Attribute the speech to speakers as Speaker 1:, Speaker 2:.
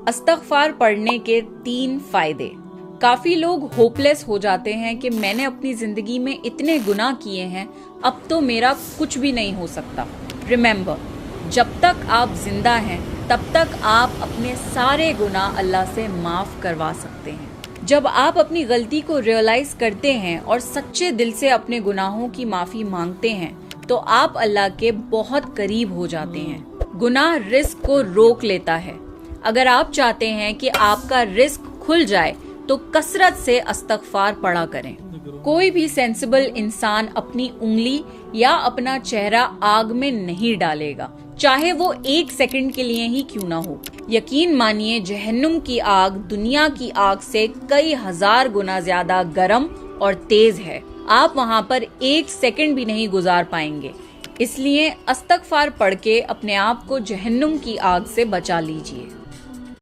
Speaker 1: इस्तग़फ़ार पढ़ने के 3 फायदे। काफी लोग होपलेस हो जाते हैं कि मैंने अपनी जिंदगी में इतने गुनाह किए हैं, अब तो मेरा कुछ भी नहीं हो सकता। रिमेंबर, जब तक आप जिंदा हैं तब तक आप अपने सारे गुनाह अल्लाह से माफ करवा सकते हैं। जब आप अपनी गलती को रियलाइज करते हैं और सच्चे दिल से अपने गुनाहों की माफी मांगते हैं तो आप अल्लाह के बहुत करीब हो जाते हैं। गुनाह रिस्क को रोक लेता है। अगर आप चाहते हैं कि आपका रिस्क खुल जाए तो कसरत से इस्तग़फ़ार पढ़ा करें। कोई भी सेंसिबल इंसान अपनी उंगली या अपना चेहरा आग में नहीं डालेगा, चाहे वो 1 सेकंड के लिए ही क्यों ना हो। यकीन मानिए, जहन्नुम की आग दुनिया की आग से कई हजार गुना ज्यादा गर्म और तेज है। आप वहाँ पर 1 सेकंड भी नहीं गुजार पाएंगे। इसलिए इस्तग़फ़ार पढ़ के अपने आप को जहन्नुम की आग से बचा लीजिए।